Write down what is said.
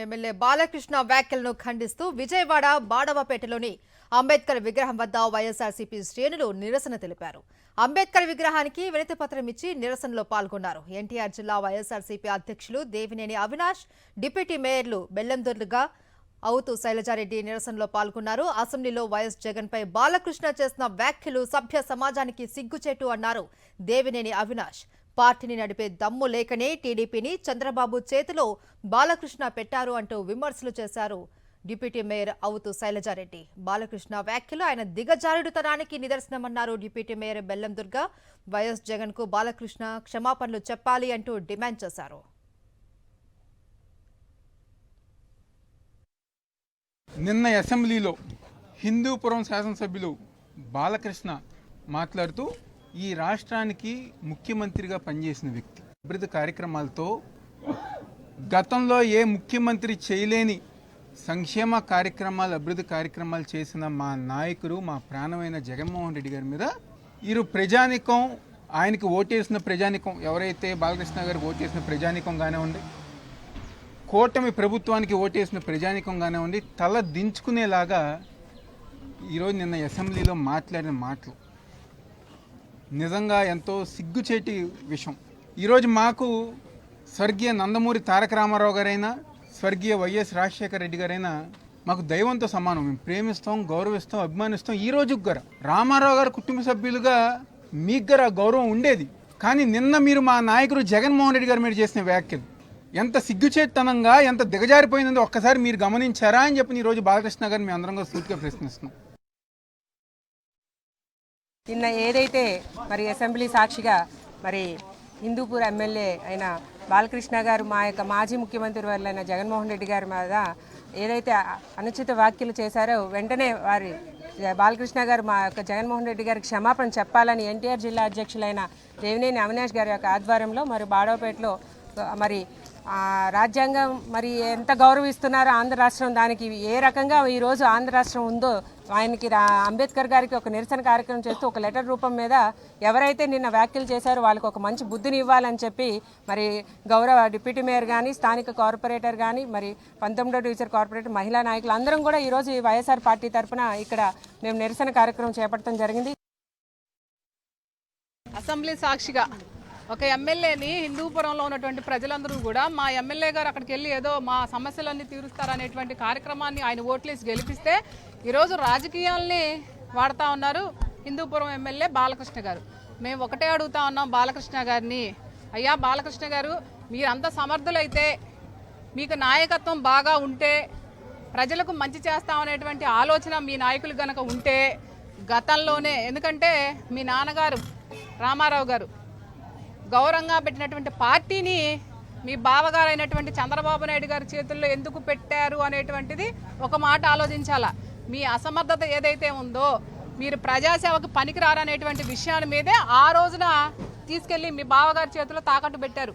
MLA Balakrishna వ్యాఖ్యలను ఖండిస్తూ విజయవాడ బాడవపేటలోని అంబేద్కర్ విగ్రహం వద్ద వైఎస్ఆర్సీపీ శ్రేణులు నిరసన తెలిపారు. అంబేద్కర్ విగ్రహానికి వినతి పత్రం ఇచ్చి నిరసనలో పాల్గొన్నారు. ఎన్టీఆర్ జిల్లా వైఎస్ఆర్సీపీ అధ్యక్షులు దేవినేని అవినాష్, డిప్యూటీ మేయర్లు బెల్లందుర్గ, అవుతు శైలజారెడ్డి నిరసనలో పాల్గొన్నారు. అసెంబ్లీలో వైఎస్ జగన్ పై బాలకృష్ణ చేసిన వ్యాఖ్యలు సభ్య సమాజానికి సిగ్గుచేటు అన్నారు దేవినేని అవినాష్. పార్టీని నడిపే దమ్ము లేకనే టీడీపీని చంద్రబాబు చేతిలో బాలకృష్ణ పెట్టారు అంటూ విమర్శలు చేశారు డిప్యూటీ మేయర్ అవుతు శైలజారెడ్డి. బాలకృష్ణ వ్యాఖ్యలు ఆయన దిగజారుడుతనానికి నిదర్శనమన్నారు డిప్యూటీ మేయర్ బెల్లందుర్గ. వైఎస్ జగన్ కు బాలకృష్ణ క్షమాపణలు చెప్పాలి అంటూ డిమాండ్ చేశారు. నిన్న అసెంబ్లీలో హిందూపురం శాసనసభ్యులు బాలకృష్ణ మాట్లాడుతూ ఈ రాష్ట్రానికి ముఖ్యమంత్రిగా పనిచేసిన వ్యక్తి, అభివృద్ధి కార్యక్రమాలతో గతంలో ఏ ముఖ్యమంత్రి చేయలేని సంక్షేమ కార్యక్రమాలు, అభివృద్ధి కార్యక్రమాలు చేసిన మా నాయకుడు, మా ప్రాణమైన జగన్మోహన్ రెడ్డి గారి మీద ఈరు ప్రజానికం, ఆయనకి ఓటేసిన ప్రజానికం, ఎవరైతే బాలకృష్ణ గారికి ఓటేసిన ప్రజానికం కానివ్వండి, కూటమి ప్రభుత్వానికి ఓటేసిన ప్రజానికంగానే ఉండి తల దించుకునేలాగా ఈరోజు నిన్న అసెంబ్లీలో మాట్లాడిన మాటలు నిజంగా ఎంతో సిగ్గుచేటి విషయం. ఈరోజు మాకు స్వర్గీయ నందమూరి తారక రామారావు గారైనా, స్వర్గీయ వైఎస్ రాజశేఖర రెడ్డి గారైనా మాకు దైవంతో సమానం. మేము ప్రేమిస్తాం, గౌరవిస్తాం, అభిమానిస్తాం. ఈ రోజు గారు రామారావు గారు కుటుంబ సభ్యులుగా మీకు గారు ఆ గౌరవం ఉండేది. కానీ నిన్న మీరు మా నాయకుడు జగన్మోహన్ రెడ్డి గారు మీరు చేసిన వ్యాఖ్యలు ఎంత సిగ్గుచేతనంగా, ఎంత దిగజారిపోయిందో ఒక్కసారి మీరు గమనించారా అని చెప్పి ఈరోజు బాలకృష్ణ గారిని మేము అందరం సూటిగా ప్రశ్నిస్తున్నాం. నిన్న ఏదైతే మరి అసెంబ్లీ సాక్షిగా మరి హిందూపూర్ ఎమ్మెల్యే అయిన బాలకృష్ణ గారు మా యొక్క మాజీ ముఖ్యమంత్రి వర్లైన జగన్మోహన్ రెడ్డి గారి మీద ఏదైతే అనుచిత వ్యాఖ్యలు చేశారో వెంటనే వారి బాలకృష్ణ గారు మా యొక్క జగన్మోహన్ రెడ్డి గారికి క్షమాపణ చెప్పాలని ఎన్టీఆర్ జిల్లా అధ్యక్షులైన దేవినేని అవినాష్ గారి యొక్క ఆధ్వర్యంలో మరి బాడవపేటలో మరి రాజ్యాంగం మరి ఎంత గౌరవిస్తున్నారో ఆంధ్ర రాష్ట్రం, దానికి ఏ రకంగా ఈరోజు ఆంధ్ర రాష్ట్రం ఉందో ఆయనకి అంబేద్కర్ గారికి ఒక నిరసన కార్యక్రమం చేస్తూ ఒక లెటర్ రూపం మీద ఎవరైతే నిన్న వ్యాఖ్యలు చేశారో వాళ్ళకి ఒక మంచి బుద్ధిని ఇవ్వాలని చెప్పి మరి గౌరవ డిప్యూటీ మేయర్ కానీ, స్థానిక కార్పొరేటర్ కానీ, మరి 19వ డివిజన్ కార్పొరేటర్ మహిళా నాయకులు అందరం కూడా ఈరోజు ఈ వైఎస్ఆర్ పార్టీ తరఫున ఇక్కడ మేము నిరసన కార్యక్రమం చేపట్టడం జరిగింది. అసెంబ్లీ సాక్షిగా ఒక ఎమ్మెల్యేని హిందూపురంలో ఉన్నటువంటి ప్రజలందరూ కూడా మా ఎమ్మెల్యే గారు అక్కడికి వెళ్ళి ఏదో మా సమస్యలన్నీ తీరుస్తారనేటువంటి కార్యక్రమాన్ని ఆయన ఓట్లేసి గెలిపిస్తే ఈరోజు రాజకీయాల్ని వాడుతూ ఉన్నారు హిందూపురం ఎమ్మెల్యే బాలకృష్ణ గారు. మేము ఒకటే అడుగుతా ఉన్నాం బాలకృష్ణ గారిని, అయ్యా బాలకృష్ణ గారు, మీరంత సమర్థులైతే, మీకు నాయకత్వం బాగా ఉంటే, ప్రజలకు మంచి చేస్తామనేటువంటి ఆలోచన మీ నాయకులు కనుక ఉంటే గతంలోనే, ఎందుకంటే మీ నాన్నగారు రామారావు గారు గౌరవంగా పెట్టినటువంటి పార్టీని మీ బావగారు అయినటువంటి చంద్రబాబు నాయుడు గారి చేతుల్లో ఎందుకు పెట్టారు అనేటువంటిది ఒక మాట ఆలోచించాలా. మీ అసమర్థత ఏదైతే ఉందో, మీరు ప్రజాసేవకు పనికిరారనేటువంటి విషయాల మీదే ఆ రోజున తీసుకెళ్లి మీ బావగారి చేతుల్లో తాకట్టు పెట్టారు.